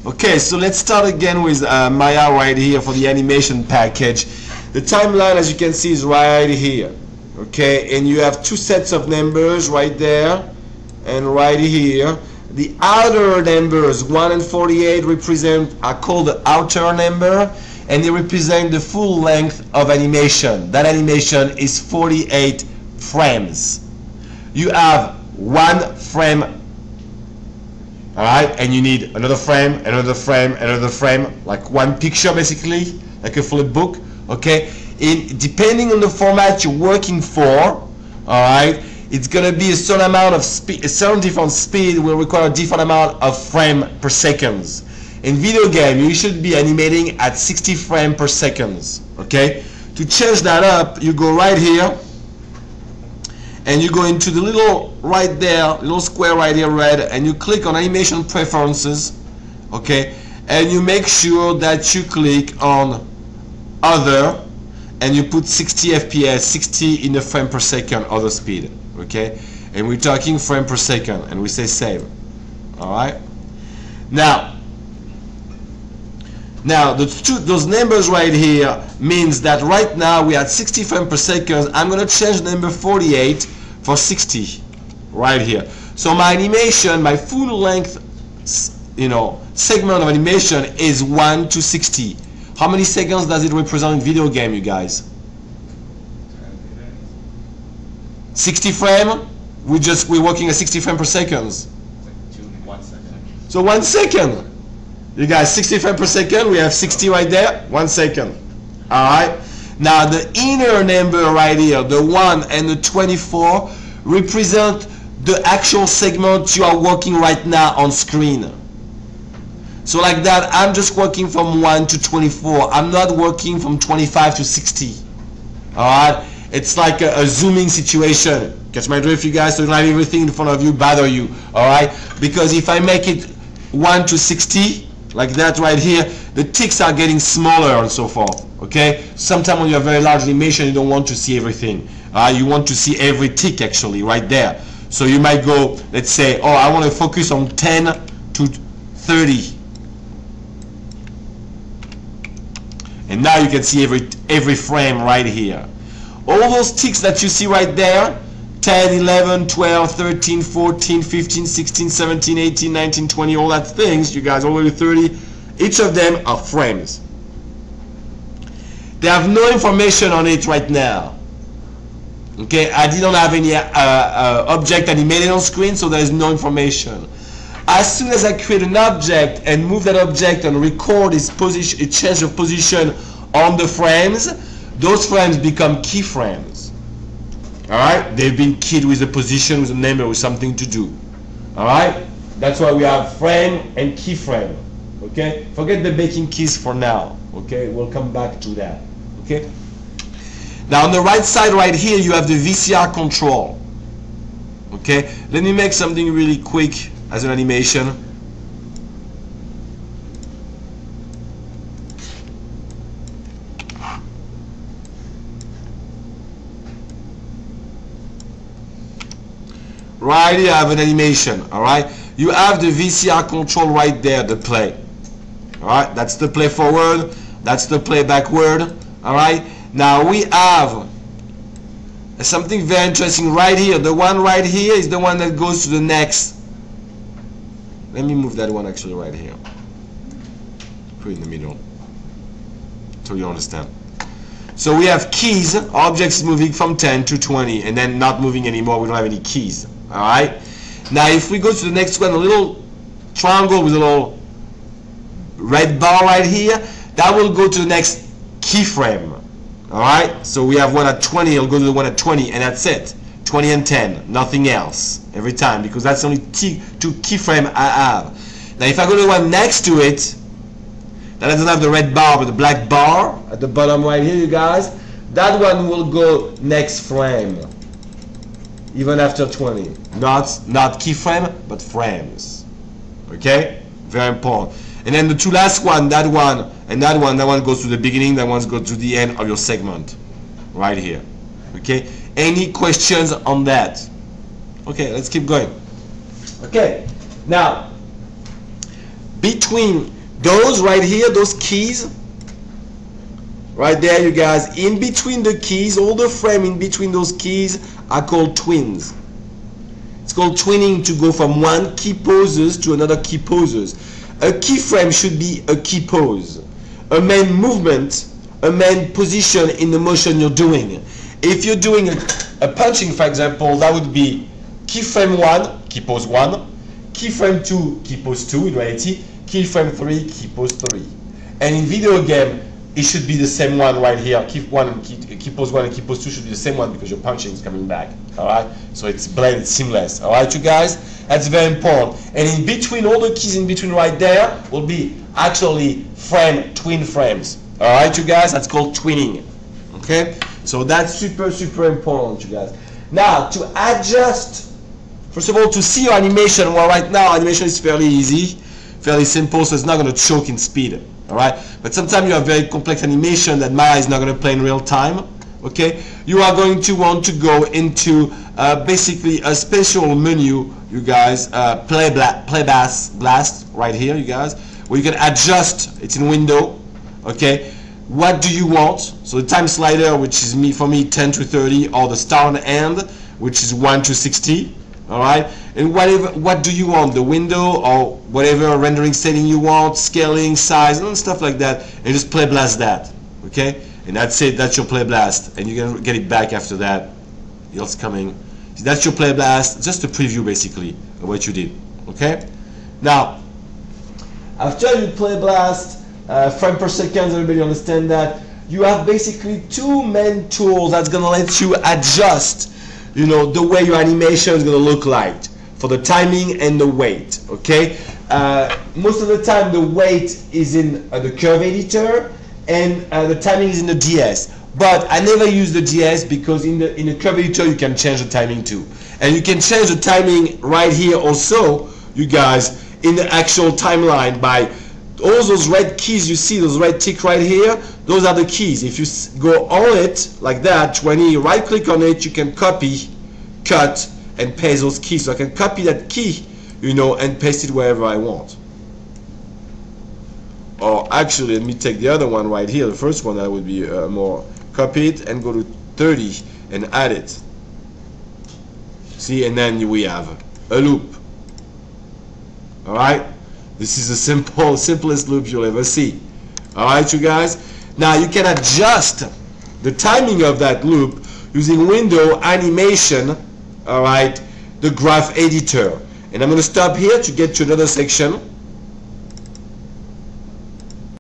Okay, so let's start again with Maya right here for the animation package. The timeline, as you can see, is right here. Okay, and you have two sets of numbers right there and right here. The outer numbers 1 and 48 are called the outer number, and they represent the full length of animation. That animation is 48 frames. You have one frame, alright, and you need another frame, another frame, another frame, like one picture basically, like a flip book. Okay, depending on the format you're working for, alright, it's gonna be a certain amount of speed, a certain different speed will require a different amount of frame per second. In video game, you should be animating at 60 frames per second. Okay, to change that up, you go right here, and you go into the little right there, little square right here, red, and you click on animation preferences. Okay, and you make sure that you click on other, and you put 60 FPS, 60 in the frame per second other speed. Okay, and we're talking frame per second, and we say save. All right, now those numbers right here means that right now we at 60 frames per second. I'm going to change number 48 for 60 right here. So my animation, my full length, segment of animation is 1 to 60. How many seconds does it represent in video game, you guys? 60 frame. We're working at 60 frames per second. It's like 1 second. So 1 second. You guys, 60 frames per second, we have 60 right there, 1 second. Alright? Now the inner number right here, the 1 and the 24, represent the actual segment you are working right now on screen. So like that, I'm just working from 1 to 24. I'm not working from 25 to 60. Alright? It's like a zooming situation. Catch my drift, you guys, so you don't have everything in front of you bother you. Alright? Because if I make it 1 to 60, like that right here, the ticks are getting smaller and so forth. Okay, sometimes when you have very large animation, you don't want to see everything. You want to see every tick actually right there. So you might go, let's say, oh, I want to focus on 10 to 30, and now you can see every frame right here. All those ticks that you see right there, 10, 11, 12, 13, 14, 15, 16, 17, 18, 19, 20, all that things, you guys, all the way to 30, each of them are frames. They have no information on it right now. Okay, I didn't have any object animated on screen, so there is no information. As soon as I create an object and move that object and record its position, its change of position on the frames, those frames become keyframes. Alright, they've been keyed with a position, with a number, with something to do. Alright, that's why we have frame and keyframe. Okay, forget the baking keys for now. Okay, we'll come back to that. Okay, now on the right side right here, you have the VCR control. Okay, let me make something really quick as an animation. Right here I have an animation. Alright, you have the VCR control right there, the play. Alright, that's the play forward, that's the play backward. Alright, now we have something very interesting right here. The one right here is the one that goes to the next. Let me move that one actually right here. Put it in the middle so you understand. So we have keys. Objects moving from 10 to 20 and then not moving anymore. We don't have any keys. Alright, now if we go to the next one, a little triangle with a little red bar right here, that will go to the next keyframe. Alright, so we have one at 20, it'll go to the one at 20, and that's it. 20 and 10, nothing else every time, because that's the only two keyframe I have. Now if I go to the one next to it, that doesn't have the red bar but the black bar at the bottom right here, you guys, that one will go next frame, even after 20. Not keyframe, but frames. Okay, very important. And then the two last one, that one and that one goes to the beginning, that one goes to the end of your segment right here. Okay, any questions on that? Okay, let's keep going. Okay, now between those right here, those keys, right there, you guys, in between the keys, all the frame in between those keys are called twins. It's called twinning to go from one key poses to another key poses. A keyframe should be a key pose, a main movement, a main position in the motion you're doing. If you're doing a punching, for example, that would be keyframe 1, key pose 1, keyframe 2, key pose 2 in reality, keyframe 3, key pose 3. And in video game, it should be the same one right here. Key pose 1 and key pose 2 should be the same one because your punching is coming back. Alright? So it's blended, seamless. Alright, you guys? That's very important. And in between, all the keys in between right there will be actually twin frames. Alright, you guys? That's called twinning. Okay? So that's super, super important, you guys. Now, to adjust, first of all, to see your animation, well, right now, animation is fairly easy, fairly simple, so it's not going to choke in speed. Alright? But sometimes you have very complex animation that Maya is not going to play in real time. Okay? You are going to want to go into basically a special menu, you guys, play blast right here, you guys, where you can adjust. It's in window. Okay? What do you want? So the time slider, which is for me 10 to 30, or the start and end, which is 1 to 60. Alright? And what do you want? The window or whatever rendering setting you want, scaling, size, and stuff like that, and just play blast that. Okay? And that's it, that's your play blast. And you can get it back after that. It's coming. So that's your play blast, just a preview basically of what you did. Okay? Now, after you play blast, frame per second, everybody understand that, you have basically two main tools that's going to let you adjust, you know, the way your animation is going to look like for the timing and the weight. Okay, most of the time the weight is in the curve editor and the timing is in the DS, but I never use the DS because in the curve editor you can change the timing too, and you can change the timing right here also, you guys, in the actual timeline by all those red keys you see, those red tick right here, those are the keys. If you go on it like that, when you right click on it, you can copy, cut, and paste those keys. So I can copy that key, you know, and paste it wherever I want. Or actually, let me take the other one right here. The first one, that would be more copy it and go to 30 and add it. See, and then we have a loop. All right. This is the simplest loop you'll ever see. Alright, you guys? Now you can adjust the timing of that loop using window animation, alright, the graph editor. And I'm going to stop here to get to another section.